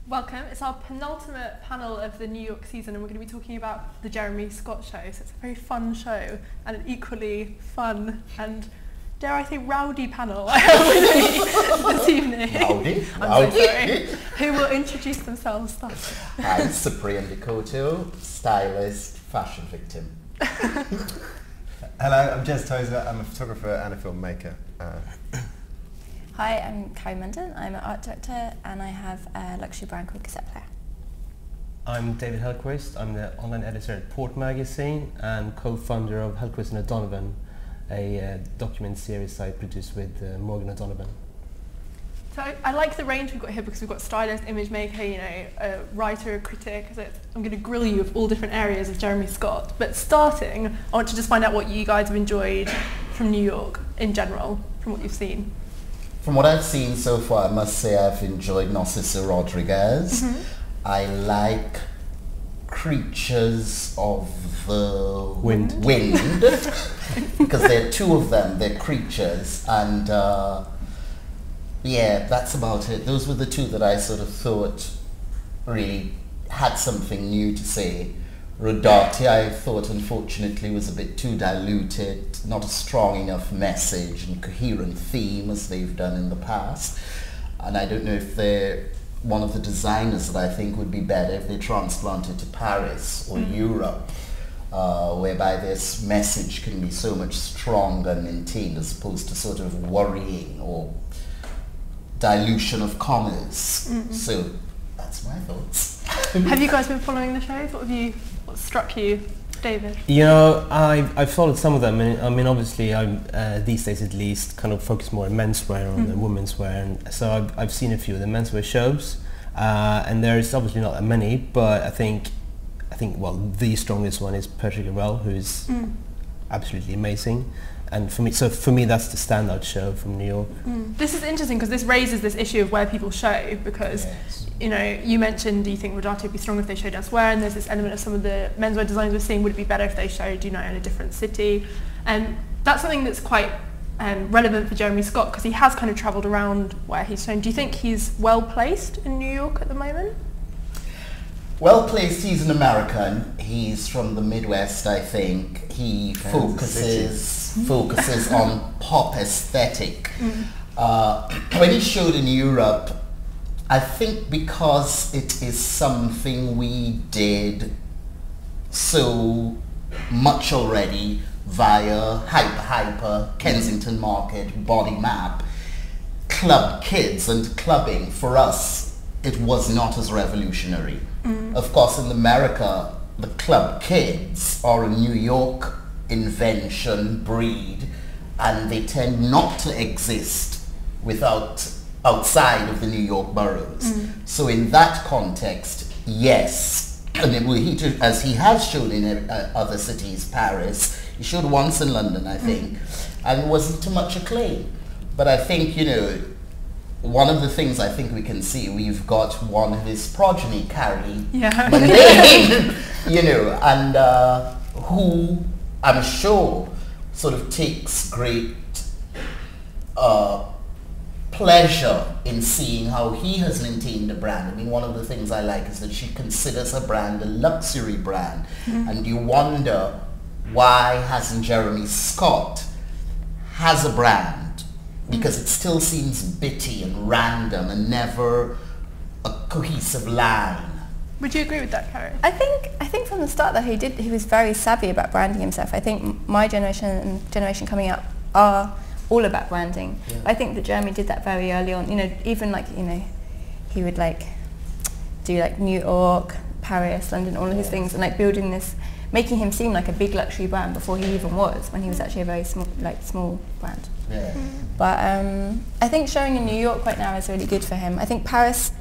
Welcome. It's our penultimate panel of the New York season, and we're going to be talking about the Jeremy Scott show. So it's a very fun show and an equally fun and, dare I say, rowdy panel I have with me this evening. Rowdy? I'm so sorry. Who will introduce themselves first? I'm Cyprian the Couteau, stylist, fashion victim. Hello, I'm Tozer. I'm a photographer and a filmmaker. Hi, I'm Carri Munden. I'm an art director and I have a luxury brand called Cassette Player. I'm David Hellqvist. I'm the online editor at Port magazine and co-founder of Hellqvist and O'Donovan, a document series I produce with Morgan O'Donovan. So I like the range we've got here because we've got stylist, image maker, you know, a writer, a critic. So I'm going to grill you with all different areas of Jeremy Scott. But starting, I want to just find out what you guys have enjoyed from New York in general, from what you've seen. From what I've seen so far, I must say I've enjoyed Narciso Rodriguez. I like Creatures of the Wind. Because there are two of them, they're creatures, and yeah, that's about it. Those were the two that I sort of thought really had something new to say. Rodati, I thought, unfortunately, was a bit too diluted, not a strong enough message and coherent theme as they've done in the past. And I don't know if they're one of the designers that I think would be better if they transplanted to Paris or Europe, whereby this message can be so much stronger and maintained as opposed to sort of worrying or dilution of commerce. So that's my thoughts. Have you guys been following the shows? What struck you, David? You know, I've followed some of them. I mean, obviously, I'm these days at least kind of focus more on menswear or on womenswear, and so I've seen a few of the menswear shows, and there's obviously not that many, but I think well, the strongest one is Patrick Well, who is absolutely amazing. And for me, that's the standout show from New York. This is interesting because this raises this issue of where people show, because you know, you mentioned, do you think Rodati would be stronger if they showed elsewhere, and there's this element of some of the menswear designers we're seeing, would it be better if they showed, you know, in a different city? And that's something that's quite relevant for Jeremy Scott because he has kind of travelled around where he's shown. Do you think he's well placed in New York at the moment? Well placed, he's an American. He's from the Midwest, I think. He focuses on pop aesthetic. When he showed in Europe, I think because it is something we did so much already via Hyper, Kensington Market, Body Map, Club Kids and clubbing, for us, it was not as revolutionary. Of course, in America, the Club Kids are a New York invention, breed, and they tend not to exist outside of the New York boroughs. So in that context, yes, and as he has shown in other cities, Paris, he showed once in London, I think, and wasn't to much acclaim. But I think, you know, one of the things I think we can see, we've got one of his progeny, Carri, you know, and who I'm sure sort of takes great pleasure in seeing how he has maintained a brand. I mean, one of the things I like is that she considers her brand a luxury brand, and you wonder why hasn't Jeremy Scott has a brand, because it still seems bitty and random and never a cohesive line. Would you agree with that, Carri? I think from the start that he was very savvy about branding himself. I think my generation and generation coming up are all about branding. I think that Jeremy did that very early on. You know, even like, you know, he would like do like New York, Paris, London, all of these things, and like building this, making him seem like a big luxury brand before he even was, when he was actually a very small brand. But I think showing in New York right now is really good for him. I think Paris,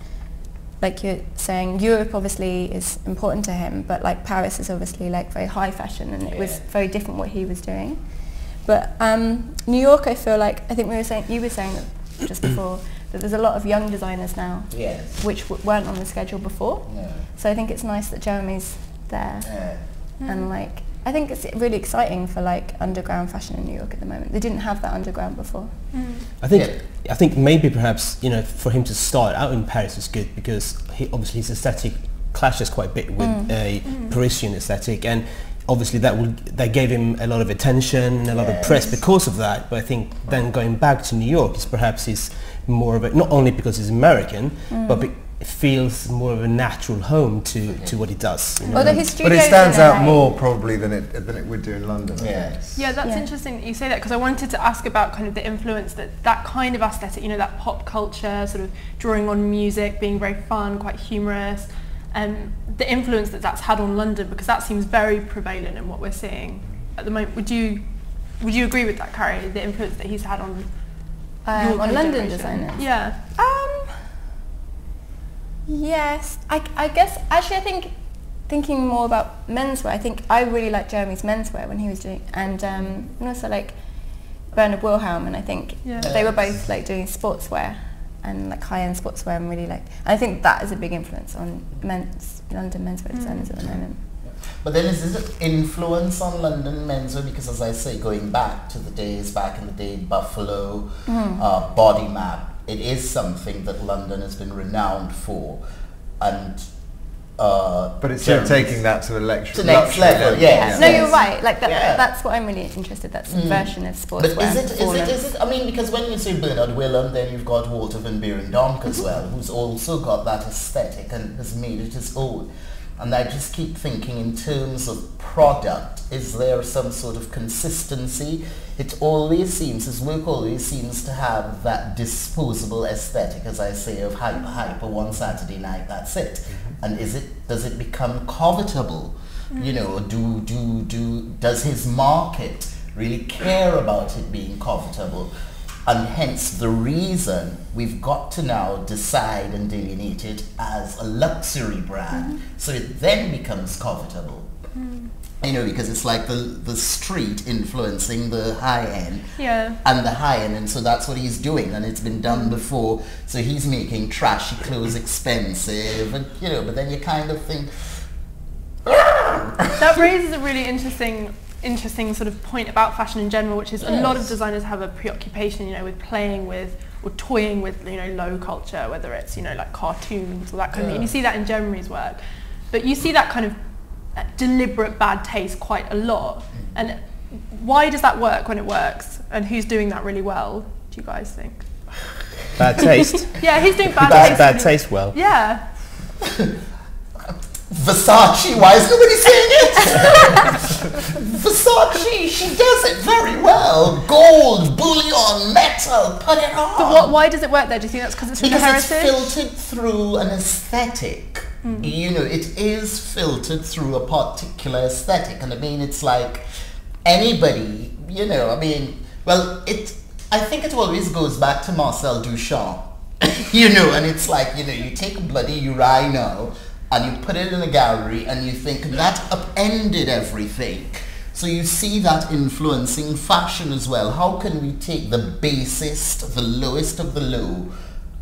like you're saying, Europe obviously is important to him, but like Paris is obviously like very high fashion, and it was very different what he was doing. But New York, I feel like, I think you were saying that just before, that there's a lot of young designers now, which weren't on the schedule before. So I think it's nice that Jeremy's there, and like, I think it's really exciting for like underground fashion in New York at the moment. They didn't have that underground before. I think I think maybe perhaps, you know, for him to start out in Paris is good because obviously his aesthetic clashes quite a bit with a Parisian aesthetic, and obviously that gave him a lot of attention and a lot of press because of that. But I think then going back to New York is perhaps he's more of a, not only because he's American, but it feels more of a natural home to what he does. You know? Although his but it stands out more probably than it would do in London. Yes. Yeah, that's interesting that you say that, because I wanted to ask about kind of the influence that kind of aesthetic, you know, that pop culture, sort of drawing on music, being very fun, quite humorous, and the influence that's had on London, because that seems very prevalent in what we're seeing at the moment. Would you agree with that, Carri, the influence that he's had on London designers? Yeah. Yes, I guess actually I think thinking more about menswear, I think I really liked Jeremy's menswear when he was doing, and also like Bernard Wilhelm, and I think they were both like doing sportswear and like high-end sportswear, and really liked. And I think that is a big influence on London menswear designers at the moment. But then is this an influence on London menswear? Because as I say, going back to the days, back in the day, Buffalo, Body Map, it is something that London has been renowned for, and but it's still taking that to the next level. Yes. No, you're right. Like that's what I'm really interested. That's a version of sportswear. But is it? I mean, because when you say Bernard Wilhelm, then you've got Walter van Beirendonck as well, who's also got that aesthetic and has made it his own. And I just keep thinking in terms of product, is there some sort of consistency? It always seems, his work always seems to have that disposable aesthetic, as I say, of hyper one Saturday night, that's it. And does it become covetable? You know, does his market really care about it being covetable? And hence the reason we've got to now decide and delineate it as a luxury brand. So it then becomes covetable. You know, because it's like the street influencing the high end and the high end, and so that's what he's doing, and it's been done before. So he's making trashy clothes expensive, and you know, but then you kind of think that raises a really interesting sort of point about fashion in general, which is a lot of designers have a preoccupation, you know, with playing with or toying with, you know, low culture, whether it's, you know, like cartoons or that kind of thing. And you see that in Jeremy's work, but you see that kind of deliberate bad taste quite a lot. And why does that work when it works? And who's doing that really well, do you guys think? Bad taste? Yeah, who's doing bad taste well. Yeah. Versace, why is nobody saying it? Versace, she does it very well. Gold, bullion, metal, put it on. But why does it work there? Do you think that's because it's from the heritage? Because it's filtered through an aesthetic. You know, it is filtered through a particular aesthetic. And I mean, it's like anybody, you know, I mean, well, I think it always goes back to Marcel Duchamp. You know, and it's like, you know, you take a bloody urinal and you put it in a gallery and you think that upended everything. So you see that influencing fashion as well. How can we take the basest, the lowest of the low,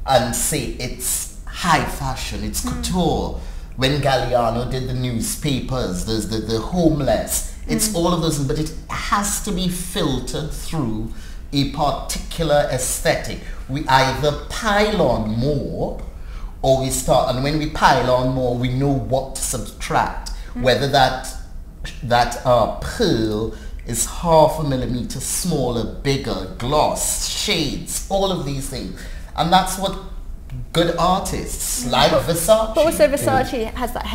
and say it's high fashion, it's couture? When Galliano did the newspapers, there's the homeless, it's all of those, but it has to be filtered through a particular aesthetic. We either pile on more, or we start, and when we pile on more, we know what to subtract. Whether that pearl is 0.5 millimeter smaller, bigger, gloss, shades, all of these things. And that's what good artists like Versace. But also Versace has that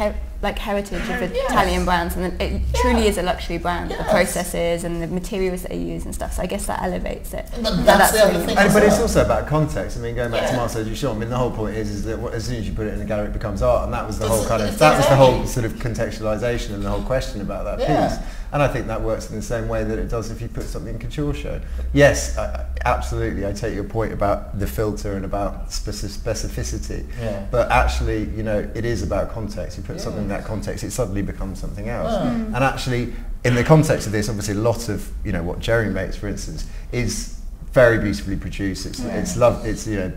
heritage of Italian brands, and it truly is a luxury brand. The processes and the materials that they use and stuff. So I guess that elevates it. But that's the other thing. But it's also about context. I mean, going back to Marcel Duchamp, I mean, the whole point is that as soon as you put it in a gallery, it becomes art, and that was the whole kind of the whole sort of contextualization and the whole question about that piece. And I think that works in the same way that it does if you put something in couture show. Yes, absolutely. I take your point about the filter and about specificity. But actually, you know, it is about context. You put something in that context, it suddenly becomes something else. And actually, in the context of this, obviously, a lot of, you know, what Jerry makes, for instance, is very beautifully produced. It's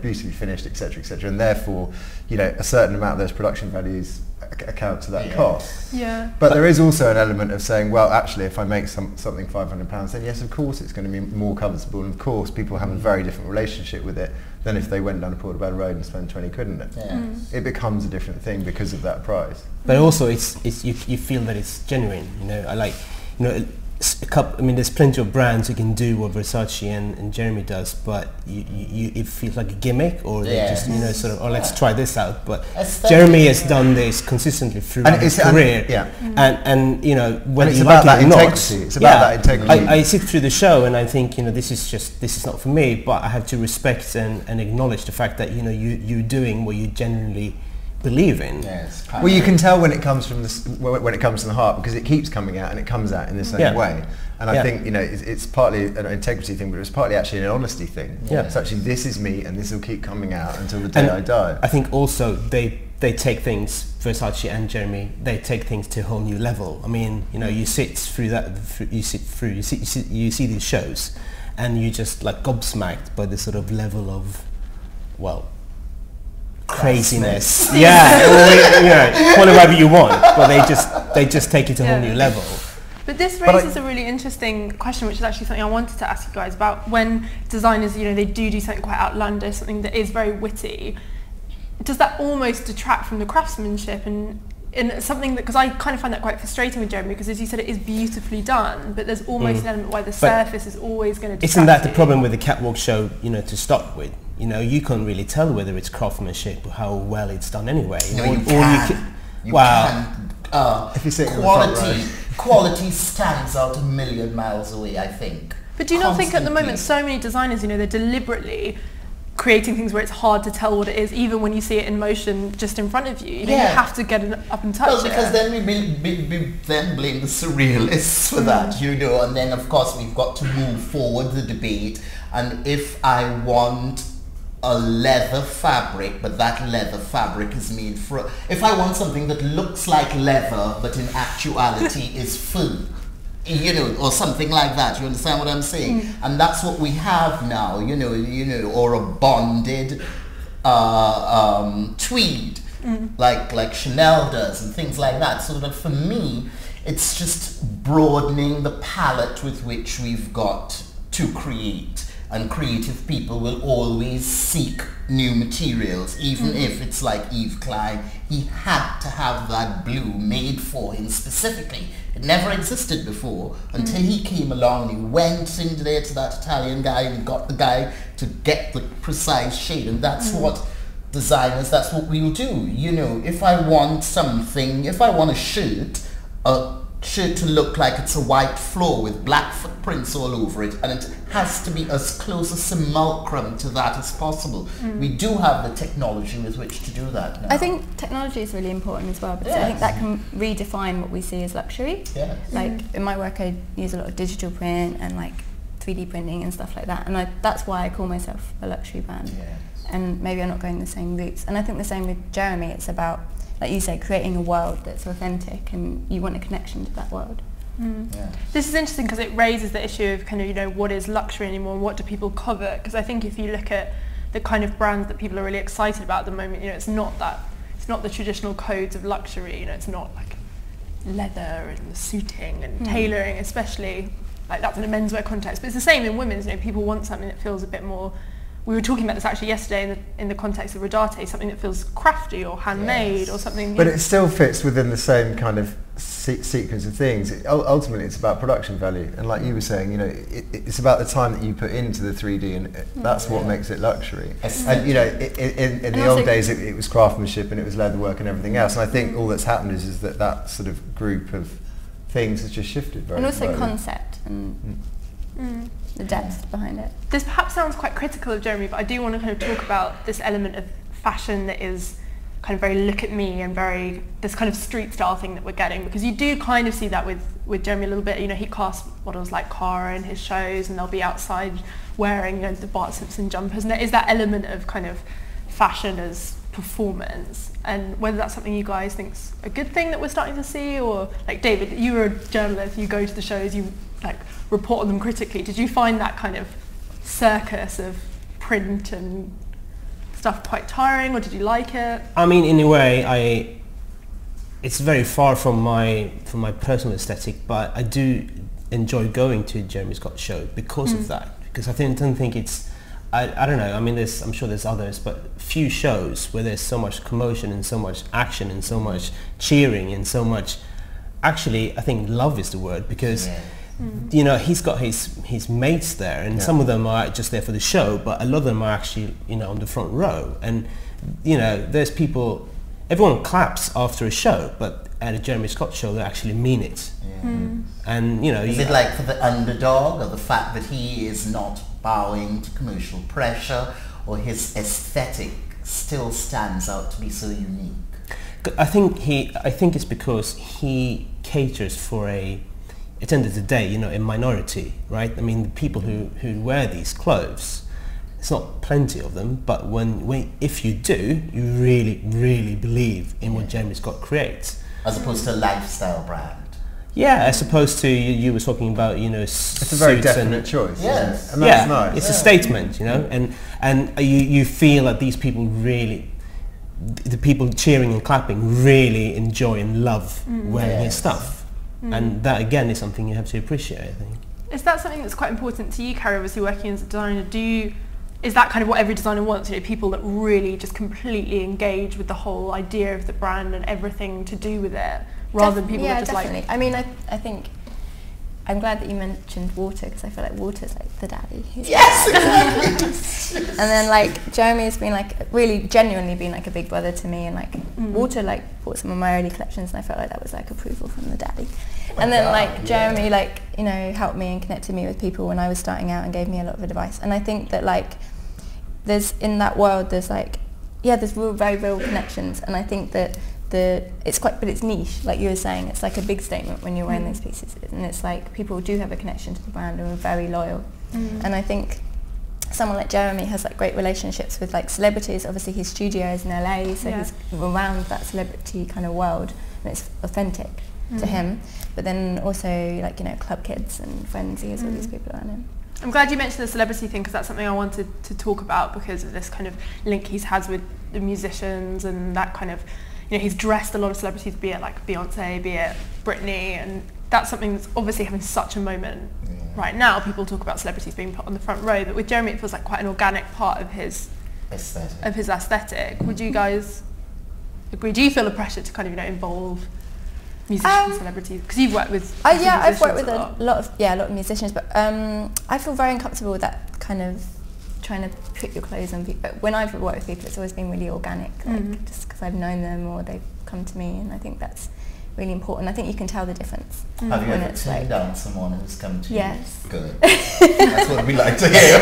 beautifully finished, etc., and therefore, a certain amount of those production values account to that cost. Yeah. But there is also an element of saying, well, actually, if I make something £500, then yes, of course, it's going to be more comfortable, and of course, people have a very different relationship with it than if they went down a Portobello Road and spent 20 quid on it. It becomes a different thing because of that price. But also, you feel that it's genuine. There's plenty of brands who can do what Versace and Jeremy does, but it feels like a gimmick, or they just let's try this out. But Jeremy has done this consistently throughout his career, whether you like it or not. It's about that integrity. I sit through the show and I think this is not for me, but I have to respect and acknowledge the fact that you're doing what you genuinely believe in. Yes, well, you can tell when it comes from when it comes from the heart, because it keeps coming out and it comes out in the same way. And I think it's partly an integrity thing, but it's partly actually an honesty thing. It's actually, this is me, and this will keep coming out until the day I die. I think also they take things, Versace and Jeremy, they take things to a whole new level. I mean, you sit through that, you see these shows, and you just like gobsmacked by the sort of level of, craziness. Call it whatever you want, but they just take it to a whole new level. But this raises a really interesting question, which is actually something I wanted to ask you guys about. When designers, they do something quite outlandish, something that is very witty, does that almost detract from the craftsmanship and something that, because I kind of find that quite frustrating with Jeremy, because as you said, it is beautifully done, but there's almost an element where the surface is always going to detract. Isn't that the problem with the catwalk show, to start with? You can't really tell whether it's craftsmanship or how well it's done anyway. If you're sitting quality stands out a million miles away, I think. But do you not think at the moment so many designers, they're deliberately creating things where it's hard to tell what it is, even when you see it in motion just in front of you? You have to get it up and touch it. Well, because then we then blame the surrealists for that, and then of course we've got to move forward the debate. And if I want a leather fabric, but that leather fabric is made for, if I want something that looks like leather but in actuality is fur, or something like that, you understand what I'm saying? And that's what we have now, or a bonded tweed, like Chanel does and things like that. So that for me, it's just broadening the palette with which we've got to create. And creative people will always seek new materials, even if it's like Yves Klein. He had to have that blue made for him specifically. It never existed before until he came along and he went in there to that Italian guy and got the guy to get the precise shade. And that's what designers, that's what we'll do. If I want something, if I want a shirt to look like it's a white floor with black footprints all over it, and it has to be as close a simulacrum to that as possible. We do have the technology with which to do that now. I think technology is really important as well, because I think that can redefine what we see as luxury. Like in my work, I use a lot of digital print and like 3D printing and stuff like that, and that's why I call myself a luxury brand. And maybe I'm not going the same routes. And I think the same with Jeremy. It's about, like you say, creating a world that's authentic, and you want a connection to that world. This is interesting because it raises the issue of kind of, what is luxury anymore, and what do people covet? Because I think if you look at the kind of brands that people are really excited about at the moment, it's not the traditional codes of luxury. It's not like leather and the suiting and tailoring, especially like that's in a menswear context. But it's the same in women's. People want something that feels a bit more. We were talking about this actually yesterday in the context of Rodarte, something that feels crafty or handmade or something. But it still fits within the same kind of sequence of things. Ultimately, it's about production value, and like you were saying, it's about the time that you put into the 3D, and that's what makes it luxury. And in the old days, it was craftsmanship and it was leatherwork and everything else. And I think all that's happened is that sort of group of things has just shifted very. And also slowly. concept and. The depth behind it. This perhaps sounds quite critical of Jeremy, but I do want to kind of talk about this element of fashion that is kind of very look at me and very this kind of street style thing that we're getting, because you do kind of see that with Jeremy a little bit. He casts models like Carri in his shows, and they'll be outside wearing the Bart Simpson jumpers, and there is that element of kind of fashion as performance, and whether that's something you guys think's a good thing that we're starting to see, or like David, you were a journalist, you go to the shows, you like report on them critically. Did you find that kind of circus of print and stuff quite tiring, or did you like it? I mean, in a way, it's very far from my personal aesthetic, but I do enjoy going to Jeremy Scott's show because of that. Because I don't think it's, I don't know, I mean, I'm sure there's others, but few shows where there's so much commotion and so much action and so much cheering and so much, actually, I think love is the word, because you know, he's got his mates there, and some of them are just there for the show, but a lot of them are actually, you know, on the front row. And you know, there's people, everyone claps after a show, but at a Jeremy Scott show they actually mean it. And you know, is it like for the underdog, or the fact that he is not bowing to commercial pressure, or his aesthetic still stands out to be so unique? I think it's because he caters for at the end of the day, you know, a minority, right? I mean, the people who wear these clothes, it's not plenty of them, but if you do, you really, really believe in what Jeremy Scott creates. As opposed to a lifestyle brand. Yeah, as opposed to, you were talking about, you know, it's a very definite choice. Yes. And that's nice. It's a statement, you know, and you feel that these people really, the people cheering and clapping really enjoy and love wearing his stuff. And that again is something you have to appreciate, I think. Is that something that's quite important to you, Carri, obviously working as a designer? Is that kind of what every designer wants, you know, people that really just completely engage with the whole idea of the brand and everything to do with it, rather than people that just definitely. I mean, I think I'm glad that you mentioned Water, because I feel like Water's like the daddy. Yes, exactly. And then like Jeremy has been like really genuinely been like a big brother to me, and like Water like bought some of my early collections, and I felt like that was like approval from the daddy. And then like Jeremy like, you know, helped me and connected me with people when I was starting out and gave me a lot of advice. And I think that like there's in that world there's like there's very real connections, and I think that but it's niche, like you were saying. It's like a big statement when you're wearing these pieces, and it's like people do have a connection to the brand and are very loyal. And I think someone like Jeremy has like great relationships with like celebrities. Obviously his studio is in LA, so he's around that celebrity kind of world, and it's authentic to him. But then also like, you know, club kids and friends, he has all these people around him. I'm glad you mentioned the celebrity thing, because that's something I wanted to talk about, because of this kind of link he's has with the musicians, and that kind of, you know, he's dressed a lot of celebrities, be it like Beyonce, be it Britney, and that's something that's obviously having such a moment right now. People talk about celebrities being put on the front row, but with Jeremy it feels like quite an organic part of his aesthetic. Would you guys agree? Do you feel the pressure to kind of, you know, involve musicians, celebrities? Because you've worked with I've worked with a lot of musicians, but I feel very uncomfortable with that kind of trying to put your clothes on people. But when I've worked with people, it's always been really organic, like just because I've known them or they've come to me, and I think that's really important. I think you can tell the difference. Have you ever turned down someone who's come to you? Yes. Good. That's what we like to hear.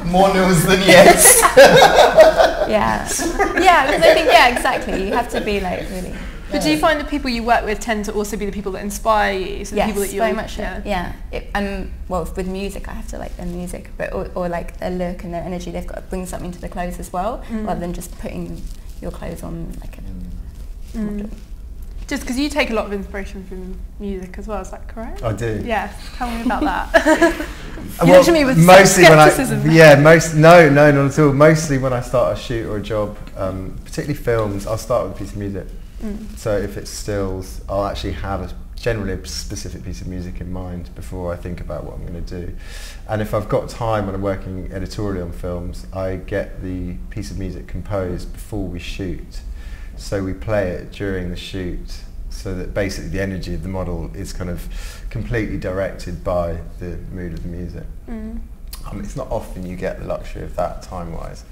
More no's than yes. Because I think exactly. You have to be like really. But do you find the people you work with tend to also be the people that inspire you? So the people that you very much. Well, with music, I have to like their music, but or like their look and their energy. They've got to bring something to the clothes as well, rather than just putting your clothes on like a model. Just because you take a lot of inspiration from music as well, is that correct? I do. Yeah, tell me about that. You Well, looked at me with mostly skepticism. no, not at all. Mostly when I start a shoot or a job, particularly films, I'll start with a piece of music. So if it's stills, I'll actually have generally a specific piece of music in mind before I think about what I'm going to do. And if I've got time when I'm working editorially on films, I get the piece of music composed before we shoot. So we play it during the shoot, so that basically the energy of the model is kind of completely directed by the mood of the music. It's not often you get the luxury of that time-wise.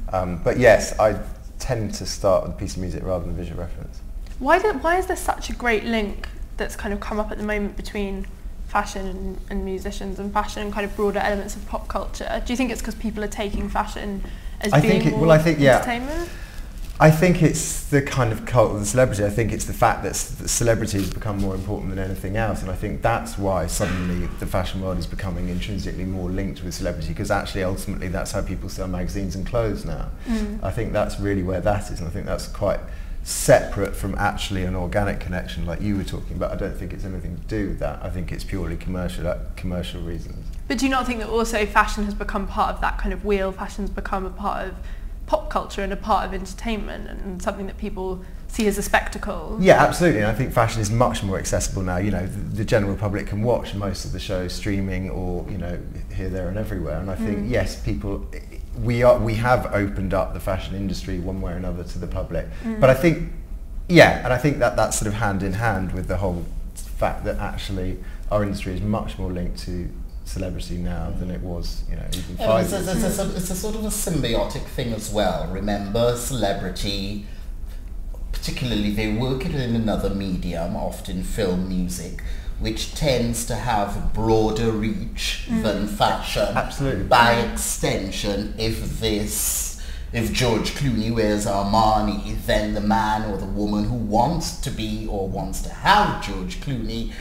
But yes, I tend to start with a piece of music rather than visual reference. Why is there such a great link that's kind of come up at the moment between fashion and musicians, and fashion and kind of broader elements of pop culture? Do you think it's because people are taking fashion as being more entertainment? I think it's the kind of cult of the celebrity. I think it's the fact that celebrities become more important than anything else, and I think that's why suddenly the fashion world is becoming intrinsically more linked with celebrity, because actually ultimately that's how people sell magazines and clothes now. I think that's really where that is, and I think that's quite separate from actually an organic connection like you were talking about. I don't think it's anything to do with that. I think it's purely commercial reasons. But do you not think that also fashion has become part of that kind of wheel? Fashion's become a part of pop culture and a part of entertainment and something that people see as a spectacle. Yeah, absolutely. And I think fashion is much more accessible now. You know, the general public can watch most of the shows streaming or, you know, here, there and everywhere. And I think, yes, people, we have opened up the fashion industry one way or another to the public. But I think, yeah, and I think that that's sort of hand in hand with the whole fact that actually our industry is much more linked to celebrity now than it was, you know, even 5 years ago. It's a sort of a symbiotic thing as well. Remember, celebrity, particularly they work it in another medium, often film, music, which tends to have a broader reach than fashion. Absolutely. By extension, if George Clooney wears Armani, then the man or the woman who wants to be or wants to have George Clooney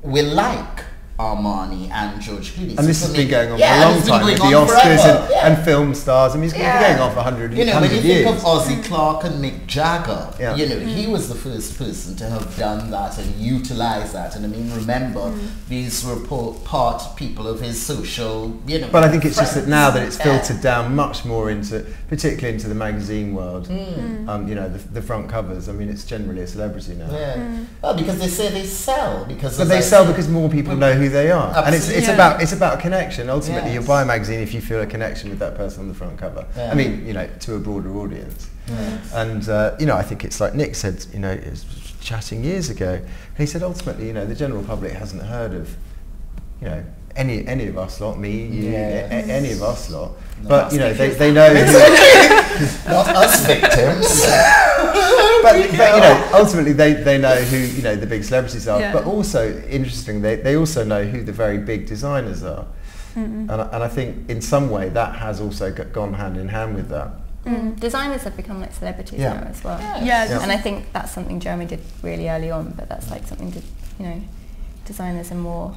will like Armani and George Clooney. And this has been going on for a long time with the Oscars and film stars. I mean, it's been going on for 100 years. You know, when you think of Ozzy Clark and Mick Jagger, you know, he was the first person to have done that and utilized that. And I mean, remember, these were people of his social, you know. But I think it's just that now that it's filtered down much more into, particularly into the magazine world, you know, the front covers. I mean, it's generally a celebrity now. Yeah. Well, because they say they sell. But they sell because more people know who they are. Absolutely. And it's about a connection. Ultimately, you'll buy a magazine if you feel a connection with that person on the front cover. I mean, you know, to a broader audience. And you know, I think it's like Nick said, you know, chatting years ago, he said ultimately, you know, the general public hasn't heard of, you know, any of us lot, me, you, any of us lot. But you know, they know not us victims. but you know, ultimately they know who, you know, the big celebrities are. But also, interestingly, they also know who the very big designers are. And I think in some way that has also gone hand in hand with that. Designers have become like celebrities now as well. And I think that's something Jeremy did really early on, but that's like something that, you know, designers are more,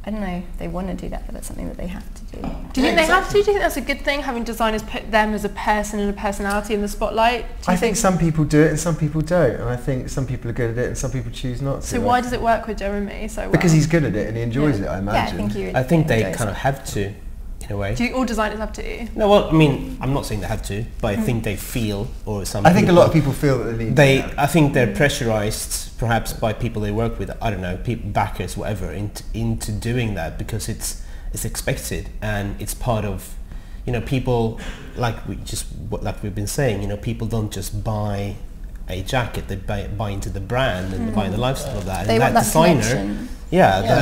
I don't know, they want to do that, but that's something that they have to do. Do you think they have to? Do you think that's a good thing, having designers put them as a person and a personality in the spotlight? I think some people do it and some people don't, and I think some people are good at it and some people choose not to. So why does it work with Jeremy so well? Because he's good at it and he enjoys it, I imagine. I think they kind of have to, in a way. Do all designers have to? No, well, I mean, I'm not saying they have to, but I think they feel, or some I think a lot of people feel that they need to. I think they're pressurized, perhaps by people they work with, I don't know, people, backers, whatever, into doing that, because it's expected and it's part of, you know, people, like we've been saying, you know, people don't just buy a jacket, they buy into the brand and they buy the lifestyle of that. They and want that designer, connection.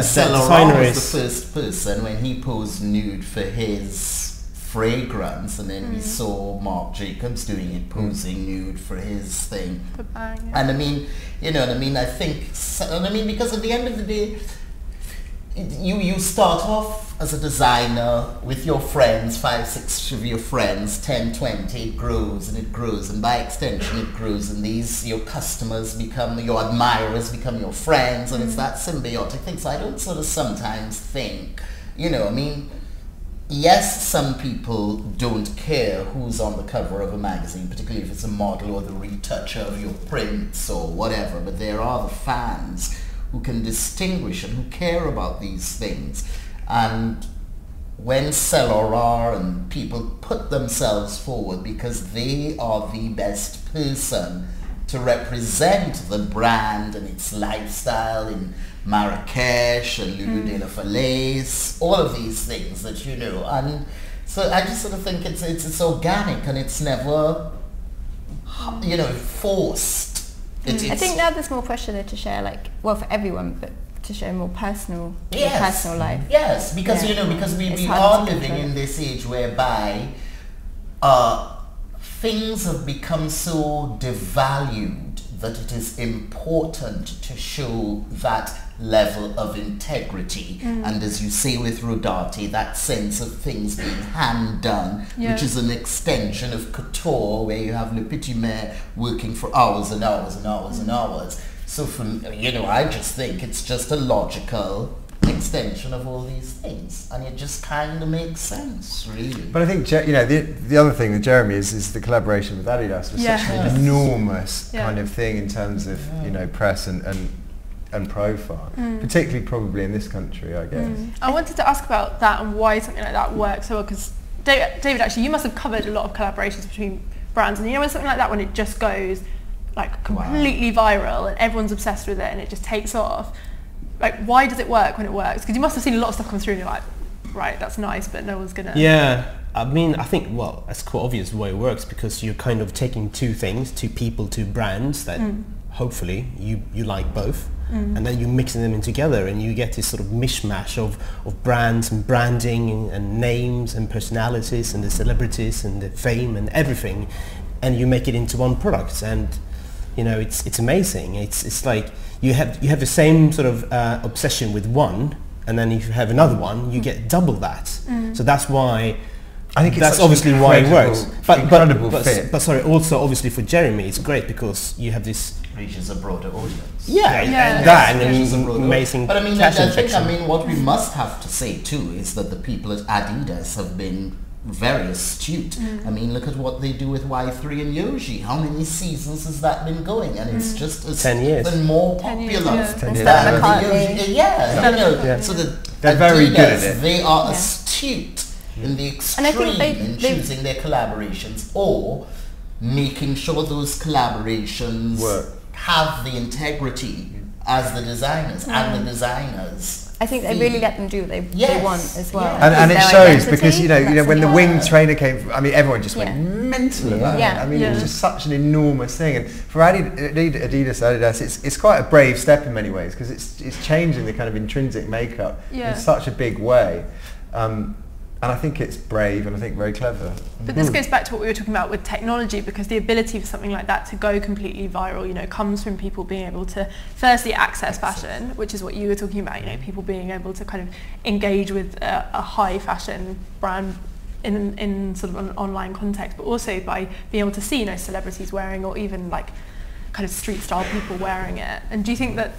Saint Laurent was the first person when he posed nude for his fragrance, and then we saw Marc Jacobs doing it, posing nude for his thing. And I mean, you know what I mean? I think, because at the end of the day, you start off as a designer with your friends, 5, 6 of your friends, 10, 20, it grows, and by extension it grows, and your customers become, your admirers become your friends, and it's that symbiotic thing. So I don't sort of sometimes think, you know, I mean, yes, some people don't care who's on the cover of a magazine, particularly if it's a model or the retoucher of your prints or whatever, but there are the fans who can distinguish and who care about these things. And when Saint Laurent and people put themselves forward because they are the best person to represent the brand and its lifestyle in Marrakesh and Lulu de la Falaise, all of these things that you know, and so I just sort of think it's organic and it's never, you know, forced. I think now there's more pressure there to share, like, well, for everyone, but to share more personal life. Yes, because you know, because we are living in this age whereby things have become so devalued that it is important to show that level of integrity, and as you say with Rodati, that sense of things being hand done, which is an extension of Couteau, where you have Le Petit Maire working for hours and hours and hours and hours. So from, you know, I just think it's just a logical extension of all these things, and it just kind of makes sense, really. But I think, you know, the other thing with Jeremy is the collaboration with Adidas was such an enormous kind of thing in terms of, you know, press and and profile, particularly probably in this country, I guess. I wanted to ask about that and why something like that works so well, because David, actually, you must have covered a lot of collaborations between brands, and you know when something like that, when it just goes like completely viral and everyone's obsessed with it and it just takes off, like why does it work when it works? Because you must have seen a lot of stuff come through and you're like, right, that's nice, but no one's gonna... Yeah, I mean, I think, well, it's quite obvious the way it works, because you're kind of taking two things, two people, two brands that hopefully you like both, and then you're mixing them in together and you get this sort of mishmash of brands and branding and names and personalities and the celebrities and the fame and everything, and you make it into one product. And you know, it's amazing. It's like you have the same sort of obsession with one, and then if you have another one, you get double that. So that's why I think that's obviously why it works. But sorry, also obviously for Jeremy, it's great because you have this reaches a broader audience. Amazing. But I mean, I think what we must have to say too is that the people at Adidas have been very astute. I mean, look at what they do with Y3 and Yoji. How many seasons has that been going? And it's just 10 years. Even more popular. 10 years. Yeah. So they're very good at it. They are astute in the extreme in choosing their collaborations or making sure those collaborations have the integrity as the designers and the designers. I think they really let them do what they want as well. And it shows because you know when the wing trainer came, I mean everyone just went mental about it. I mean it was just such an enormous thing, and for Adidas, it's quite a brave step in many ways because it's changing the kind of intrinsic makeup in such a big way. And I think it's brave and I think very clever. But this goes back to what we were talking about with technology, because the ability for something like that to go completely viral, you know, comes from people being able to firstly access fashion, which is what you were talking about, you know, people being able to kind of engage with a high fashion brand in sort of an online context, but also by being able to see, you know, celebrities wearing, or even like kind of street style people wearing it. And do you think that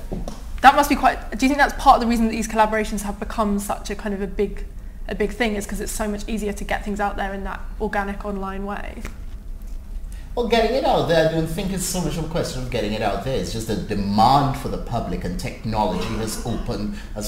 must be do you think that's part of the reason that these collaborations have become such a kind of a big thing, is because it's so much easier to get things out there in that organic online way? Well, getting it out there, I don't think it's so much of a question of getting it out there. It's just the demand for the public, and technology has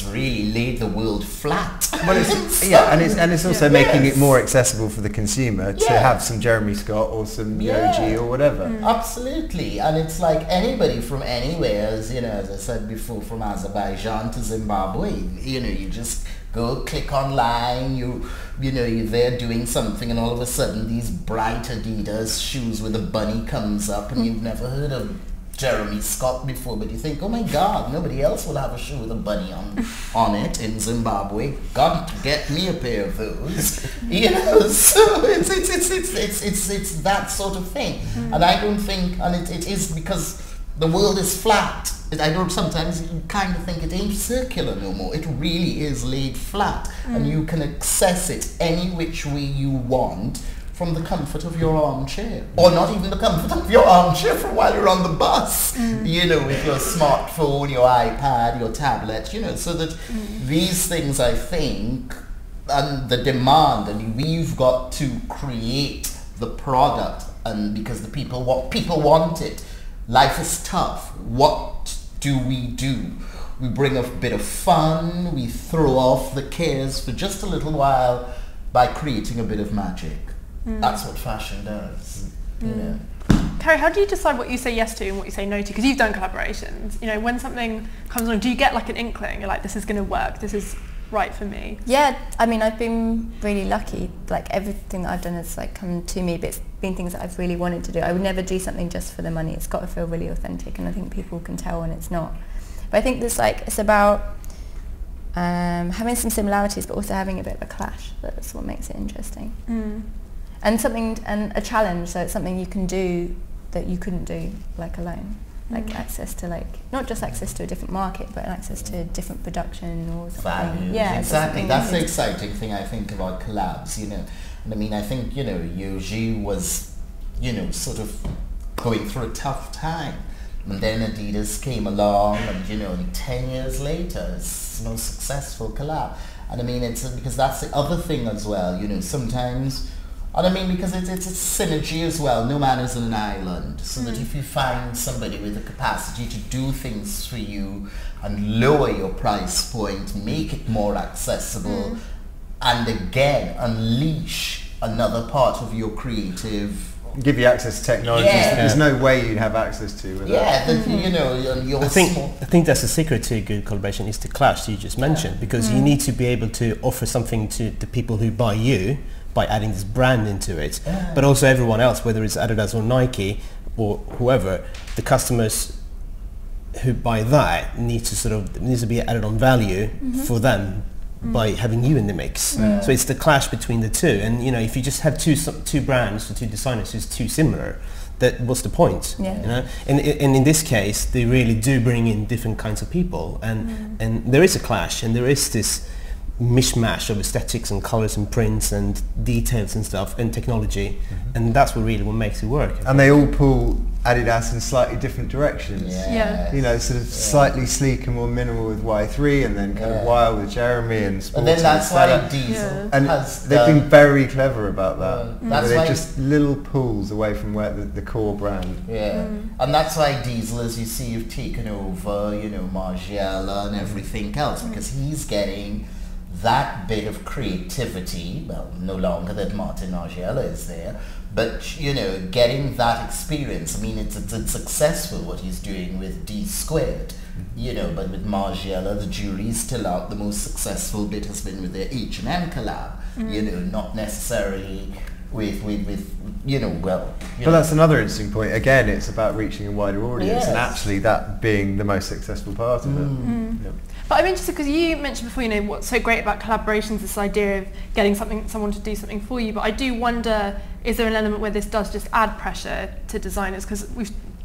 really laid the world flat. Well, it's also making it more accessible for the consumer to have some Jeremy Scott or some Yoji or whatever. Absolutely, and it's like anybody from anywhere, as you know, as I said before, from Azerbaijan to Zimbabwe. You know, you just go click online, you know you're there doing something, and all of a sudden these bright Adidas shoes with a bunny comes up, and you've never heard of Jeremy Scott before, but you think, oh my God, nobody else will have a shoe with a bunny on it in Zimbabwe. Got to get me a pair of those. You know, so it's that sort of thing. And I don't think, and it is because the world is flat. I don't, sometimes you kind of think it ain't circular no more. It really is laid flat, and you can access it any which way you want from the comfort of your armchair, or not even the comfort of your armchair, from while you're on the bus, you know, with your smartphone, your iPad, your tablet, you know, so that these things, I think, and the demand, and we've got to create the product, and because the people want it. Life is tough. What do? We bring a bit of fun, we throw off the cares for just a little while by creating a bit of magic. That's what fashion does, you know. Carri, how do you decide what you say yes to and what you say no to? Because you've done collaborations. You know, when something comes along, do you get like an inkling? You're like, this is going to work, this is right for me? Yeah, I mean, I've been really lucky. Like everything that I've done has like come to me, but it's been things that I've really wanted to do. I would never do something just for the money. It's got to feel really authentic, and I think people can tell when it's not. But I think there's like, it's about having some similarities, but also having a bit of a clash. That's what makes it interesting. And a challenge, so it's something you can do that you couldn't do like alone. Like access to, like, not just access to a different market, but access to a different production or something. Value. Yeah, exactly. That's the exciting thing, I think, about collabs, you know. And I mean, I think, you know, Yoji was, you know, sort of going through a tough time. And then Adidas came along, and, you know, 10 years later, it's the most successful collab. And I mean, it's because that's the other thing as well, you know, sometimes And I mean, because it's a synergy as well. No man is on an island. So that if you find somebody with the capacity to do things for you and lower your price point, make it more accessible, and again, unleash another part of your creative... Give you access to technologies that there's no way you'd have access to without. Yeah, that, you know, you're I think that's the secret to a good collaboration, is the clash you just mentioned, because you need to be able to offer something to the people who buy you by adding this brand into it, but also everyone else, whether it's Adidas or Nike or whoever, the customers who buy that needs to be added on value for them by having you in the mix. So it's the clash between the two, and you know, if you just have two brands or two designers who's too similar, that what's the point? You know, and in this case they really do bring in different kinds of people, and there is a clash, and there is this mishmash of aesthetics and colors and prints and details and stuff and technology, and that's what makes it work. And they all pull Adidas in slightly different directions. You know, sort of slightly sleeker, more minimal with Y3, and then kind of wild with Jeremy, and sporty. And then that's with why Diesel and they've been very clever about that. That's they're why just little pulls away from where the core brand. And that's why Diesel, as you see, have taken over, you know, Margiela and everything else, because he's getting that bit of creativity, well, no longer that Martin Margiela is there, but, you know, getting that experience. I mean, it's successful what he's doing with D², you know, but with Margiela, the jury's still out. The most successful bit has been with their H&M collab, you know, not necessarily with you know, well... But that's another interesting point. Again, it's about reaching a wider audience, and actually that being the most successful part of it. But I'm interested because you mentioned before, you know, what's so great about collaborations, this idea of getting someone to do something for you. But I do wonder, is there an element where this does just add pressure to designers? Because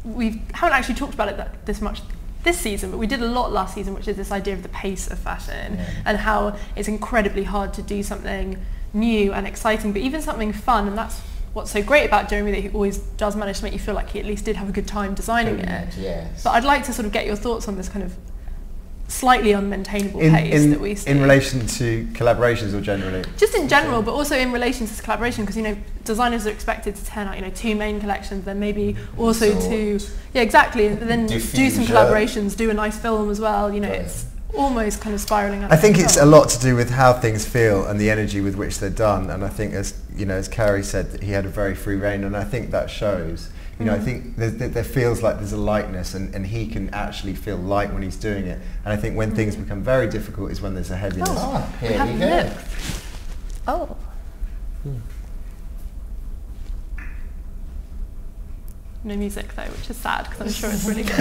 we haven't actually talked about it this much this season, but we did a lot last season, which is this idea of the pace of fashion and how it's incredibly hard to do something new and exciting, but even something fun. And that's what's so great about Jeremy, that he always does manage to make you feel like he at least did have a good time designing it. But I'd like to sort of get your thoughts on this kind of slightly unmaintainable pace that we see. In relation to collaborations, or generally? Just in general, but also in relation to collaboration, because, you know, designers are expected to turn out, you know, 2 main collections, then maybe also and then do some collaborations, do a nice film as well, you know, it's almost kind of spiralling out. I think it's a lot to do with how things feel and the energy with which they're done, and I think, as you know, as Carri said, that he had a very free rein, and I think that shows. You know, I think there feels like there's a lightness, and he can actually feel light when he's doing it. And I think when things become very difficult is when there's a heaviness. Here we go. Oh. No music though, which is sad because I'm sure it's really good.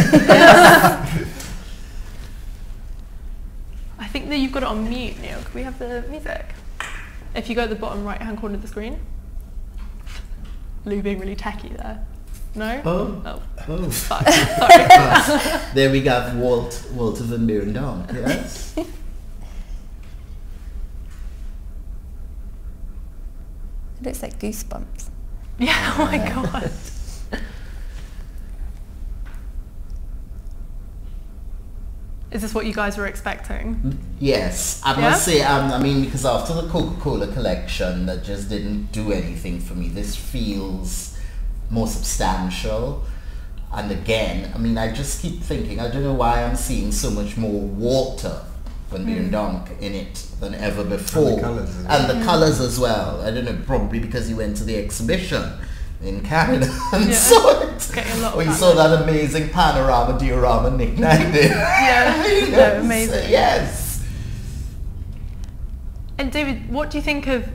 I think that you've got it on mute, Neil. Can we have the music? If you go to the bottom right-hand corner of the screen. Lou being really techie there. No? Oh. Sorry. There we got Walter van Beirendonk, yes? It looks like Goosebumps. Yeah, oh my god. Is this what you guys were expecting? Yes, I must say, I mean, because after the Coca-Cola collection that just didn't do anything for me, this feels more substantial. And again, I mean, I just keep thinking, I don't know why I'm seeing so much more Walter van Beirendonk in it than ever before. And the colours as well. I don't know, probably because he went to the exhibition in Canada and saw it. We saw that amazing panorama diorama Nick Knight did. No, amazing. Yes. And David, what do you think of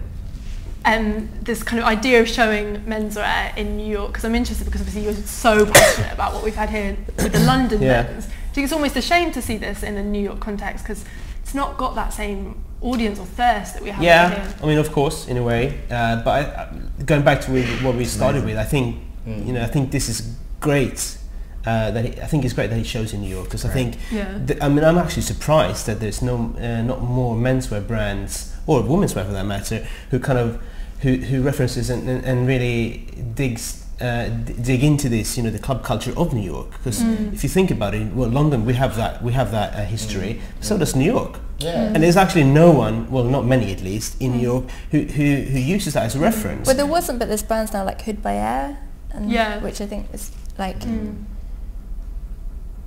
this kind of idea of showing menswear in New York? Because I'm interested, because obviously you're so passionate about what we've had here with the London men's. Do you think it's almost a shame to see this in a New York context, because it's not got that same audience or thirst that we have here? I mean, of course, in a way, but going back to what we started with, I think you know, I think this is great. I think it's great that he shows in New York, because I think I mean, I'm actually surprised that there's not more menswear brands, or womenswear for that matter, who kind of who references and really dig into this, you know, the club culture of New York. Because if you think about it, well, London, we have that history. So does New York. Yeah. And there's actually no one, well, not many at least, in New York who uses that as a reference. Well, there wasn't, but there's brands now like Hood by Air, and which I think is like...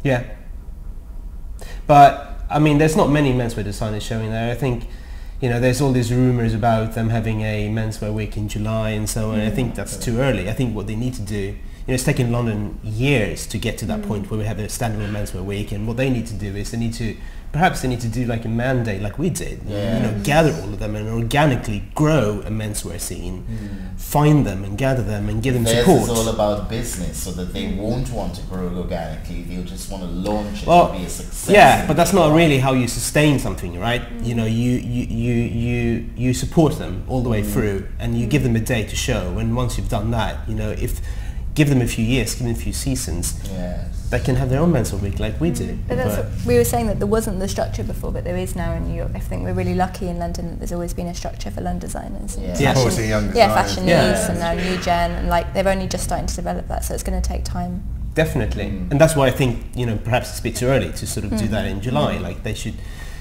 Yeah. But, I mean, there's not many menswear designers showing there. I think, you know, there's all these rumours about them having a menswear week in July and so on. I think that's too early. I think what they need to do, you know, it's taken London years to get to that point where we have a standalone menswear week, and what they need to do is they need to do like a mandate like we did, you know, gather all of them and organically grow a menswear scene, find them and gather them and give them support. It's all about business, so that they won't want to grow organically, they'll just want to launch it and be a success. Yeah, but that's not really how you sustain something, right? You know, you support them all the way through, and you give them a day to show, and once you've done that, you know, give them a few years, give them a few seasons, they can have their own menswear week like we do. But that's what we were saying, that there wasn't the structure before, but there is now in New York. I think we're really lucky in London that there's always been a structure for London designers. Supporting young designers. Fashionistas and now New Gen, and like they're only just starting to develop that, so it's going to take time. Definitely, and that's why I think, you know, perhaps it's a bit too early to sort of do that in July. Like they should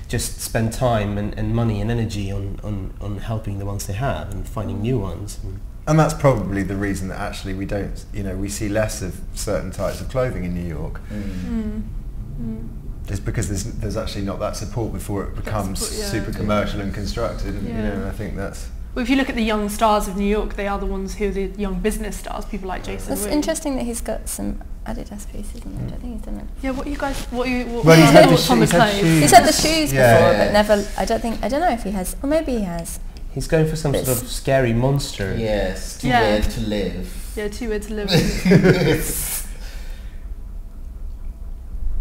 just spend time and money and energy on helping the ones they have and finding new ones. And that's probably the reason that actually we don't, you know, we see less of certain types of clothing in New York. It's because there's actually not that support before it becomes super commercial and constructed. And, you know, I think that's... Well, if you look at the young stars of New York, they are the ones who are the young business stars, people like Jason. It's interesting that he's got some Adidas pieces in there. I think he's done it. Yeah, what he's had the shoes before, but never, I don't know if he has, or maybe he has. He's going for some sort of scary monster. Yes, too weird to live. Yeah, too weird to live.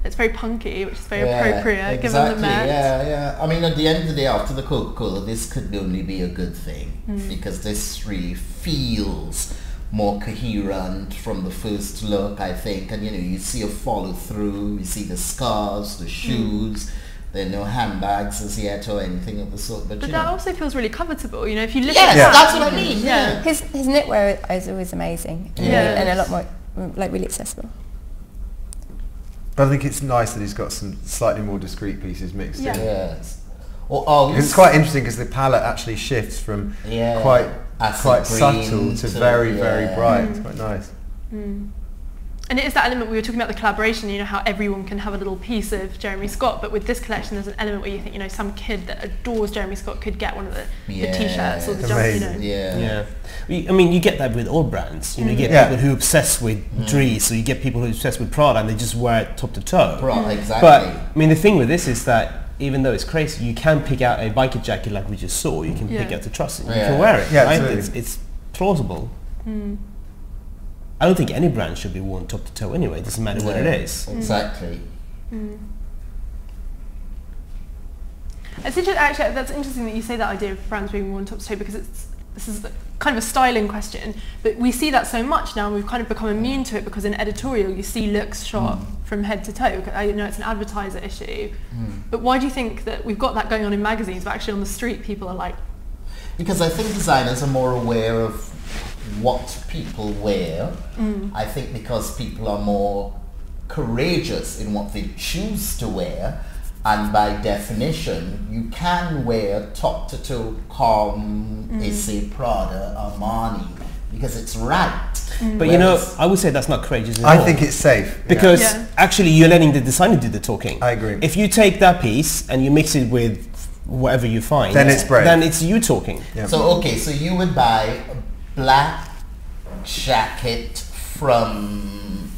It's very punky, which is very appropriate given the Met. Yeah. I mean, at the end of the day, after the Coca-Cola, this could only be a good thing, because this really feels more coherent from the first look, I think. And, you know, you see a follow through, you see the scarves, the shoes. There are no handbags as yet or anything of the sort. But that also feels really comfortable, you know, if you look at that. That's what I mean. Yeah. His knitwear is always amazing. And a lot more, like, really accessible. But I think it's nice that he's got some slightly more discreet pieces mixed in. Yes. It's quite interesting because the palette actually shifts from quite subtle to very, very bright. It's quite nice. And it is that element we were talking about, the collaboration, you know, how everyone can have a little piece of Jeremy Scott, but with this collection there's an element where you think, you know, some kid that adores Jeremy Scott could get one of the t-shirts or the jumper, you know. I mean, you get that with all brands. You know, you get people who are obsessed with Dries, or you get people who are obsessed with Prada and they just wear it top to toe. Exactly. But, I mean, the thing with this is that even though it's crazy, you can pick out a biker jacket like we just saw, you can pick out the truss and you can wear it, right? It's plausible. I don't think any brand should be worn top to toe anyway. It doesn't matter what it is. Exactly. It's actually, that's interesting that you say that idea of brands being worn top to toe, because this is kind of a styling question, but we see that so much now, and we've kind of become immune to it, because in editorial you see looks shot from head to toe. You know, it's an advertiser issue. But why do you think that we've got that going on in magazines, but actually on the street people are like... Because I think designers are more aware of what people wear. I think because people are more courageous in what they choose to wear, and by definition you can wear top to toe say Prada, Armani, because it's right. But you know, I would say that's not courageous at all. I think it's safe. Because actually you're letting the designer do the talking. I agree. If you take that piece and you mix it with whatever you find, then it's brave. Then it's you talking. So so you would buy a black jacket from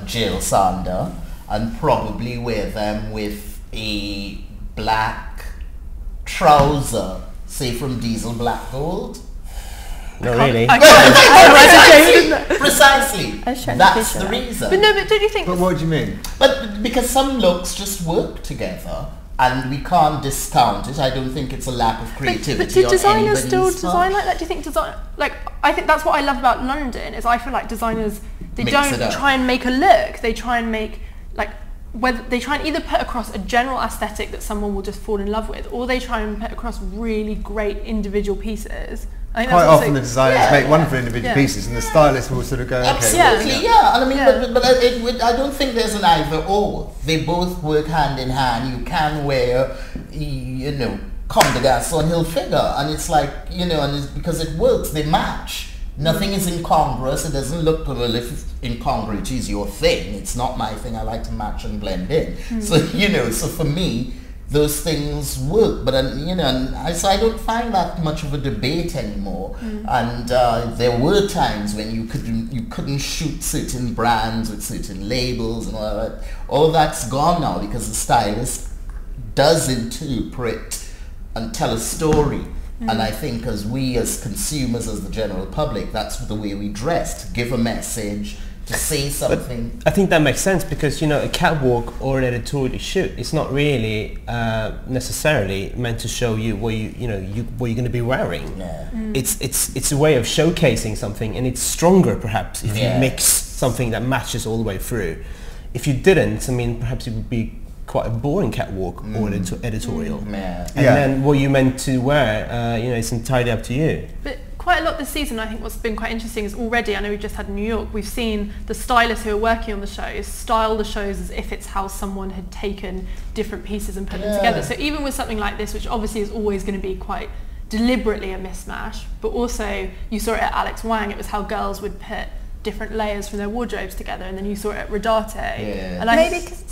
Jill Sander and probably wear them with a black trouser, say from Diesel Black Gold. No, really. Precisely. That's the reason. But no, but don't you think... But what do you mean? But because some looks just work together, and we can't discount it. I don't think it's a lack of creativity. But do designers still design like that? Do you think I think that's what I love about London, is I feel like designers, they don't try and make a look. They try and make, like, whether they try and either put across a general aesthetic that someone will just fall in love with, or they try and put across really great individual pieces. I think quite that's often the designers make wonderful individual pieces, and the stylist will sort of go, okay. Absolutely, yeah. And I mean, but I don't think there's an either or. They both work hand in hand. You can wear, you know, Comme des Garçons Hilfiger, and it's like, you know, and it's because it works, they match. Nothing is incongruous. It doesn't look, well, if incongruity is your thing, it's not my thing. I like to match and blend in. So, you know, so for me, those things work, but you know, and so I don't find that much of a debate anymore. And there were times when you couldn't shoot certain brands with certain labels and all that. All that's gone now because the stylist does interpret and tell a story. And I think as we as consumers, as the general public, that's the way we dress, to give a message, to say something. But I think that makes sense because, you know, a catwalk or an editorial shoot, it's not really necessarily meant to show you what you're going to be wearing. Yeah. It's a way of showcasing something, and it's stronger perhaps if you mix something that matches all the way through. If you didn't, I mean, perhaps it would be quite a boring catwalk or editorial. And then what you meant to wear, you know, it's entirely up to you. But quite a lot this season, I think what's been quite interesting is already, I know we just had in New York, we've seen the stylists who are working on the shows style the shows as if it's how someone had taken different pieces and put them together. So even with something like this, which obviously is always going to be quite deliberately a mismatch, but also you saw it at Alex Wang, it was how girls would put different layers from their wardrobes together, and then you saw it at Rodarte. And maybe it's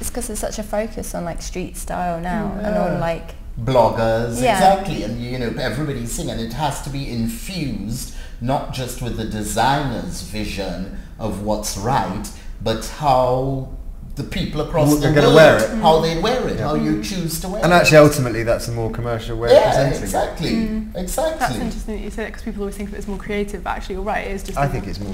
because there's such a focus on like street style now and on like bloggers, exactly, and you know, everybody's singing. It has to be infused not just with the designer's vision of what's right, but how the people across the world wear it. How they wear it, how you choose to wear it. And actually, ultimately, that's a more commercial way of presenting it. Exactly. That's interesting that you say that, because people always think of it as more creative, but actually you're right, it is just... I think it's more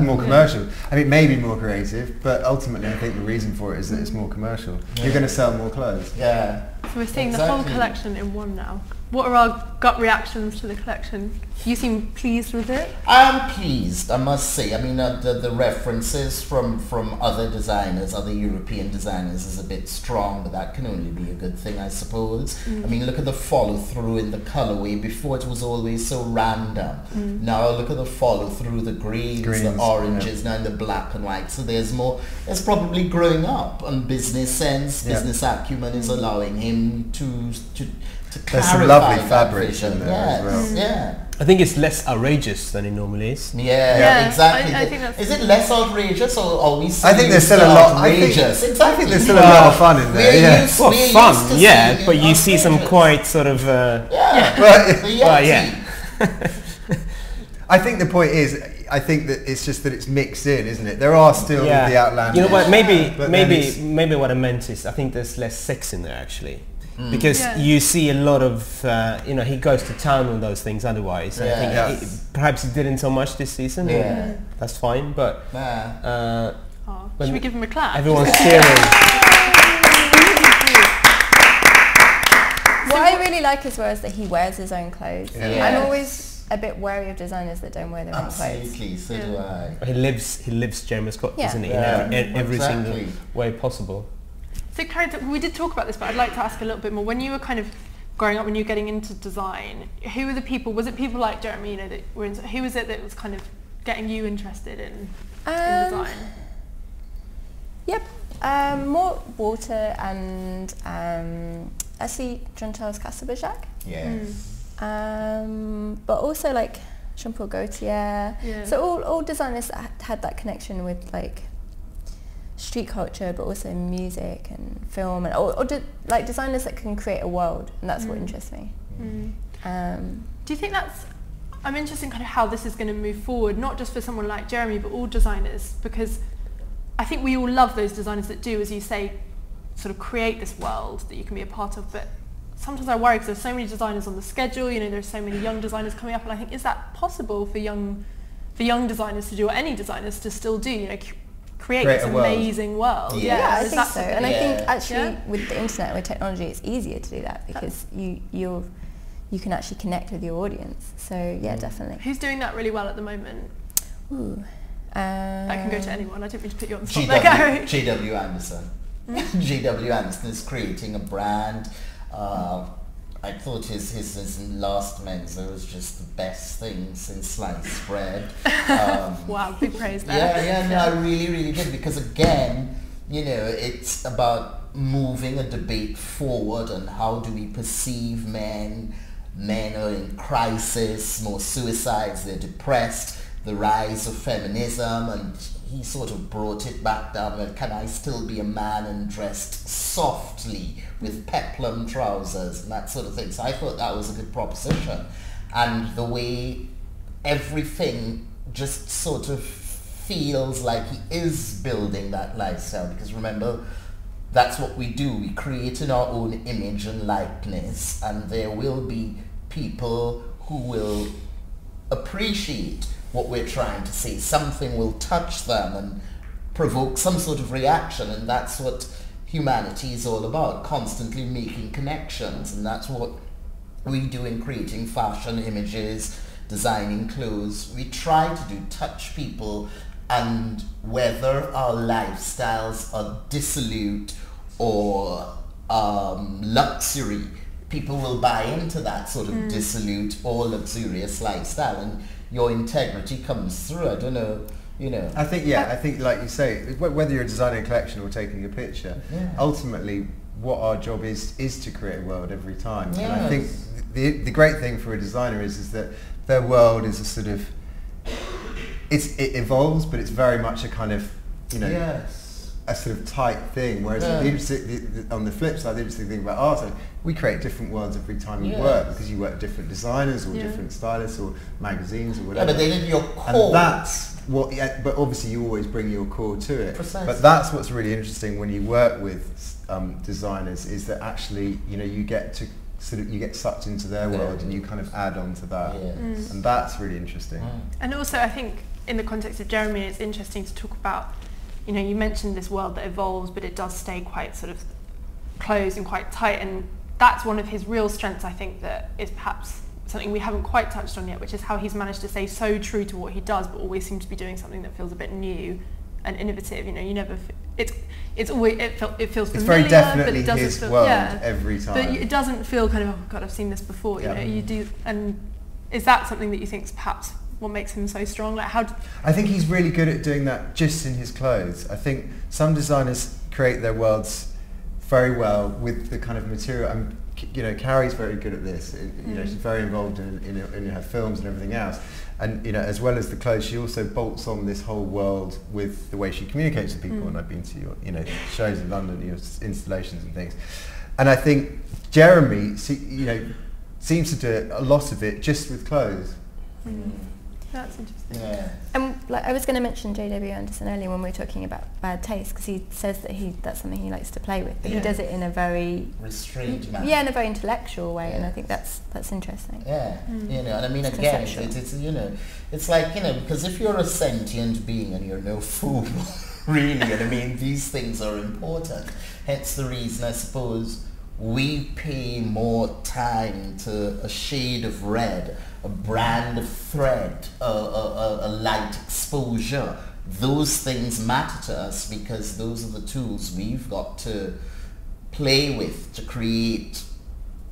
more commercial. I mean, maybe more creative, but ultimately I think the reason for it is that it's more commercial. You're going to sell more clothes. Yeah. So we're seeing the whole collection in one now. What are our gut reactions to the collection? You seem pleased with it? I'm pleased, I must say. I mean, the references from other designers, other European designers, is a bit strong, but that can only be a good thing, I suppose. I mean, look at the follow-through in the colorway. Before it was always so random. Now look at the follow-through, the greens, the oranges, now in the black and white. So there's probably growing up, and business sense, business acumen is allowing him to there's some lovely fabric in there as well. Yeah. I think it's less outrageous than it normally is. Yeah, exactly. I think that's... Is it less outrageous, or are we? I think there's still a lot. Outrageous. I think there's still a lot of fun in there. Well, fun, but you see some quite sort of. I think the point is, I think that it's just that it's mixed in, isn't it? There are still the outlandish. You know what? Maybe what I meant is, I think there's less sex in there actually. Because you see a lot of, you know, he goes to town on those things otherwise. I think perhaps he didn't so much this season. That's fine, but... should we give him a clap? Everyone's cheering. What I really like as well is that he wears his own clothes. I'm always a bit wary of designers that don't wear their own clothes. Absolutely, so do I. He lives Jeremy Scott, doesn't he? In every single way possible. So Carri, we did talk about this, but I'd like to ask a little bit more. When you were kind of growing up, when you were getting into design, who were the people? Was it people like Jeremy, you know, that were into, who was it that was kind of getting you interested in design? Yep, more Walter and actually Jean-Charles Casablanca. Yes. But also like Jean-Paul Gaultier. So all designers that had that connection with like street culture, but also music and film, and or like designers that can create a world, and that's what interests me. Do you think that's... I'm interested in kind of how this is going to move forward, not just for someone like Jeremy, but all designers, because I think we all love those designers that do, as you say, sort of create this world that you can be a part of, but sometimes I worry because there's so many designers on the schedule, you know, there's so many young designers coming up, and I think, is that possible for young designers to do, or any designers to still do, you know, create this amazing world? I think so. And I think actually with the internet, with technology, it's easier to do that because you can actually connect with your audience. So definitely. Who's doing that really well at the moment? That can go to anyone. I didn't mean to put you on the spot there, Carri. J.W. Anderson. J.W. Anderson is creating a brand, I thought his last Menswear was just the best thing since sliced bread. Wow, big praise there. Yeah, no, I really did, because again, you know, it's about moving a debate forward on how do we perceive men. Men are in crisis, more suicides, they're depressed, the rise of feminism, and he sort of brought it back down. Well, can I still be a man and dressed softly with peplum trousers and that sort of thing? So I thought that was a good proposition. And the way everything just sort of feels like he is building that lifestyle, because remember, that's what we do. We create in our own image and likeness, and there will be people who will appreciate what we're trying to say. Something will touch them and provoke some sort of reaction, and that's what humanity is all about, constantly making connections. And that's what we do in creating fashion images, designing clothes. We try to touch people, and whether our lifestyles are dissolute or luxury, people will buy into that sort of dissolute or luxurious lifestyle, and your integrity comes through. I don't know, you know. I think like you say, whether you're designing a collection or taking a picture, ultimately what our job is to create a world every time. Yes. And I think the great thing for a designer is that their world is a sort of, it evolves, but it's very much a kind of, you know, a sort of tight thing. Whereas on the flip side, the interesting thing about art, we create different worlds every time you work, because you work with different designers or different stylists or magazines or whatever. Yeah, but they did your core. And that's what. But obviously, you always bring your core to it. Precisely. But that's what's really interesting when you work with designers, is that actually, you know, you get to sort of, you get sucked into their world and you kind of add on to that, and that's really interesting. And also, I think in the context of Jeremy, it's interesting to talk about, you know, you mentioned this world that evolves, but it does stay quite sort of closed and quite tight, and that's one of his real strengths, I think, that is perhaps something we haven't quite touched on yet, which is how he's managed to stay so true to what he does, but always seems to be doing something that feels a bit new and innovative. You know, you never, it's always, it feels familiar, it's very definitely but it doesn't his feel, world every time. But it doesn't feel kind of, oh God, I've seen this before. You know, you do, and is that something that you think is perhaps what makes him so strong? Like, how? I think he's really good at doing that just in his clothes. I think some designers create their worlds very well with the kind of material. You know, Carri's very good at this. You know, she's very involved in her films and everything else. And you know, as well as the clothes, she also bolts on this whole world with the way she communicates with people. And I've been to your, you know, shows in London, your installations and things. And I think Jeremy, you know, seems to do a lot of it just with clothes. That's interesting. Yeah. And like I was going to mention J.W. Anderson earlier when we were talking about bad taste, because he says that that's something he likes to play with, but he does it in a very restrained manner. Yeah, in a very intellectual way, and I think that's interesting. Yeah, you know, and I mean, It's again, conceptual. it's you know, it's like, you know, because if you're a sentient being and you're no fool, really, and I mean, these things are important. Hence the reason, I suppose, we pay more time to a shade of red, a brand of thread, a light exposure. Those things matter to us because those are the tools we've got to play with to create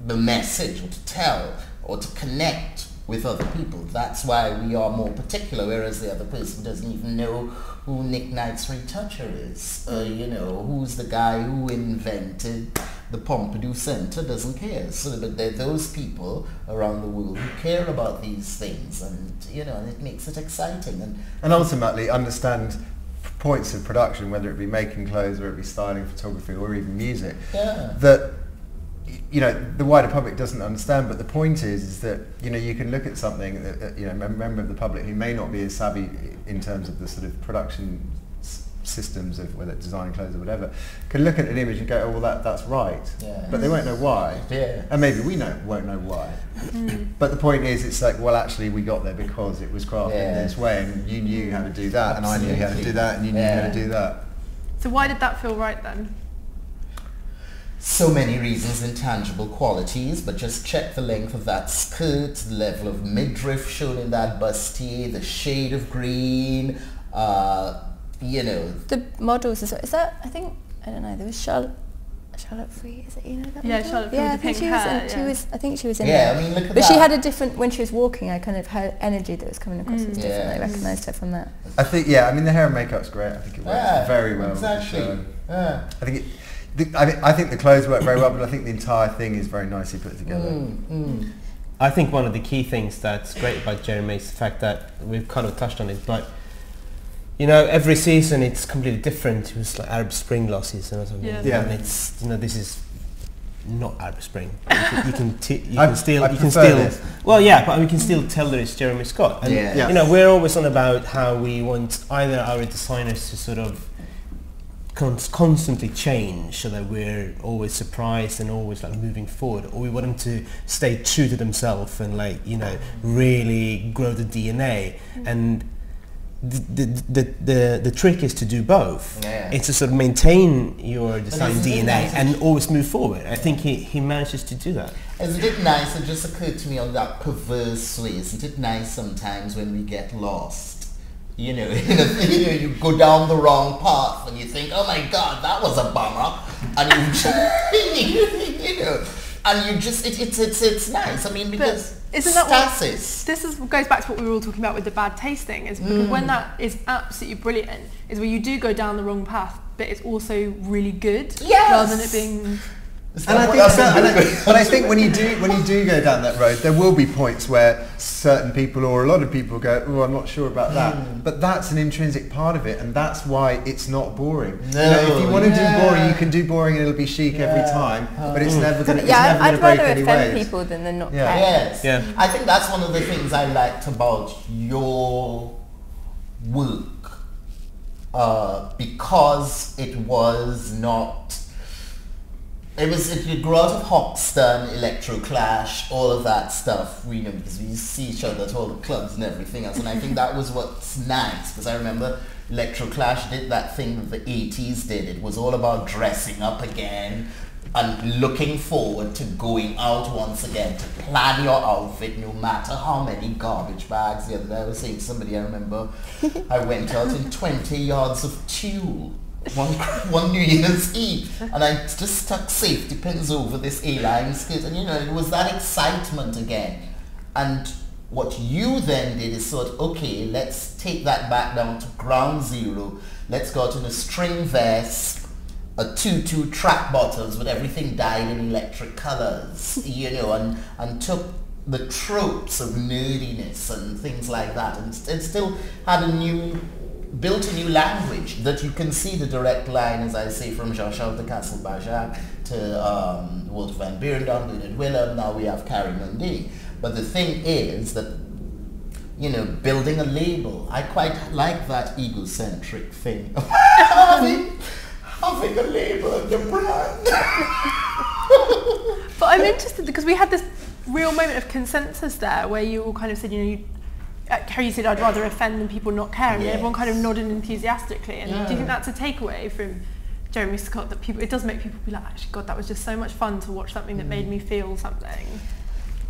the message, or to tell, or to connect with other people. That's why we are more particular, whereas the other person doesn't even know who Nick Knight's retoucher is. You know, who's the guy who invented the Pompidou Center, doesn't care. So, but there are those people around the world who care about these things, and you know, and it makes it exciting. And ultimately understand points of production, whether it be making clothes, or it be styling, photography, or even music, that, you know, the wider public doesn't understand. But the point is that, you know, you can look at something that, you know, a member of the public who may not be as savvy in terms of the sort of production systems of whether it's designing clothes or whatever, can look at an image and go, oh, well, that's right, but they won't know why, and maybe we won't know why. But the point is, it's like, well, actually we got there because it was crafted in this way, and you knew how to do that, and I knew how to do that, and you knew how to do that. So why did that feel right then? So many reasons, intangible qualities, but just check the length of that skirt, the level of midriff shown in that bustier, the shade of green, you know. The models, is that, I think, I don't know, there was Charlotte Charlotte Free, is it, you know that? Yeah, model? Charlotte Free Yeah, with the pink hair. I think she was in Yeah, there. I mean, look at But that. she had a different, when she was walking, I kind of, her energy that was coming across was different. I recognised her from that. I think, yeah, I mean, the hair and makeup's great. I think it works very well exactly. with the show. Yeah. I think I think the clothes work very well, but I think the entire thing is very nicely put together. I think one of the key things that's great about Jeremy is the fact that we've kind of touched on it, but you know, every season it's completely different. It was like Arab Spring last season or something. Yeah. And it's, you know, this is not Arab Spring. You can I still prefer this. well, yeah, but we can still tell that it's Jeremy Scott. And Yeah. you know, we're always on about how we want either our designers to sort of constantly change so that we're always surprised and always like moving forward, or we want them to stay true to themselves and like, you know, really grow the DNA. And the trick is to do both. Yeah. It's to sort of maintain your design isn't it DNA nice? and always move forward. I think he manages to do that. Isn't it nice? It just occurred to me on that perverse way. Isn't it nice sometimes when we get lost? You know, you go down the wrong path and you think, oh my God, that was a bummer, and you know, and you just it's nice. I mean, because isn't that what, stasis. this goes back to what we were all talking about with the bad taste thing, is because when that is absolutely brilliant is where you do go down the wrong path, but it's also really good, Yes! rather than it being. And I think so, but I think when you do go down that road, there will be points where certain people or a lot of people go, oh, I'm not sure about that. But that's an intrinsic part of it, and that's why it's not boring. No, you know, if you want to do boring, you can do boring and it'll be chic every time, but it's never going to I'd break rather any offend waves. people than not care. Yes. Yeah. I think that's one of the things I liked about your work, because it was not. It grew out of Hoxton, Electroclash, all of that stuff, you know, because we see each other at all the clubs and everything else, and I think that was what's nice, because I remember Electroclash did that thing that the 80s did. It was all about dressing up again and looking forward to going out once again, to plan your outfit no matter how many garbage bags. The other day I was saying to somebody, I remember I went out in 20 yards of tulle one New Year's Eve, and I just stuck safety pins over this A-line skirt, and you know, it was that excitement again. And what you then did is thought, okay, let's take that back down to ground zero. Let's go out in a string vest, a tutu, track bottoms, with everything dyed in electric colours, you know, and took the tropes of nerdiness and things like that, and still had built a new language that you can see the direct line, as I say, from Jean-Charles de Castelbajac to Walter van Beirendonck, Leonard Willem. Now we have Carri Munden. But the thing is that, you know, building a label, I quite like that egocentric thing of having a label of your brand. But I'm interested because we had this real moment of consensus there where you all kind of said, you know, Carri said, I'd rather offend than people not care, and everyone kind of nodded enthusiastically. And do you think that's a takeaway from Jeremy Scott, that people, it does make people be like, actually, God, that was just so much fun to watch something that made me feel something?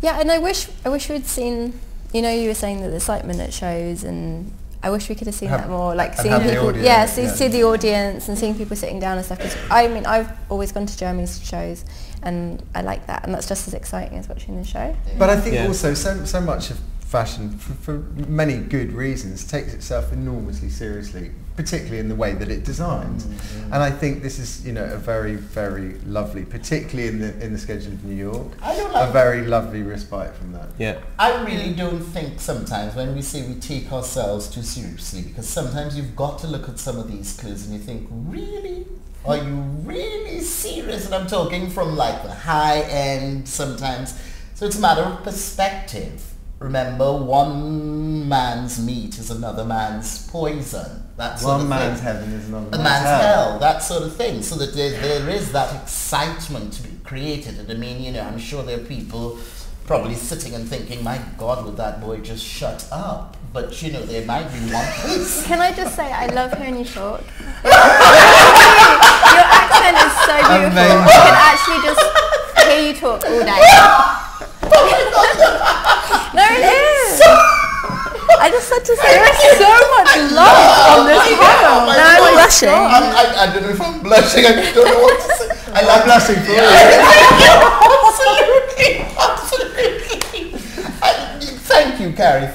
Yeah, and I wish we'd seen, you know, you were saying that the excitement at shows, and I wish we could have seen that more, like seeing people, see the audience and seeing people sitting down and stuff. Cause I mean, I've always gone to Jeremy's shows, and I like that, and that's just as exciting as watching the show. But I think also so much of fashion, for many good reasons, takes itself enormously seriously, particularly in the way that it designs. And I think this is, you know, a very, very lovely, particularly in the schedule of New York, a very lovely respite from that. Yeah. I really don't think sometimes when we say we take ourselves too seriously, because sometimes you've got to look at some of these clothes and you think, really? Are you really serious? And I'm talking from like the high end sometimes. So it's a matter of perspective. Remember, one man's meat is another man's poison. That sort One of man's thing. heaven is another man's hell. That sort of thing. So that there is that excitement to be created. And I mean, you know, I'm sure there are people probably sitting and thinking, my God, would that boy just shut up? But, you know, there might be one person. Can I just say, I love hearing you talk. Your accent is so beautiful. Amazing. I can actually just hear you talk all day. No, it is. I just had to say, there's so much love on this panel. Now I'm blushing. I don't know if I'm blushing. I don't know what to say. I'm blushing for you. Absolutely. Thank you, Carri.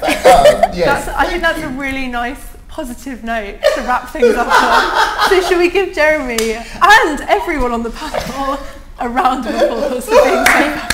Yes. I think that's a really nice positive note to wrap things up on. So should we give Jeremy and everyone on the panel a round of applause for being so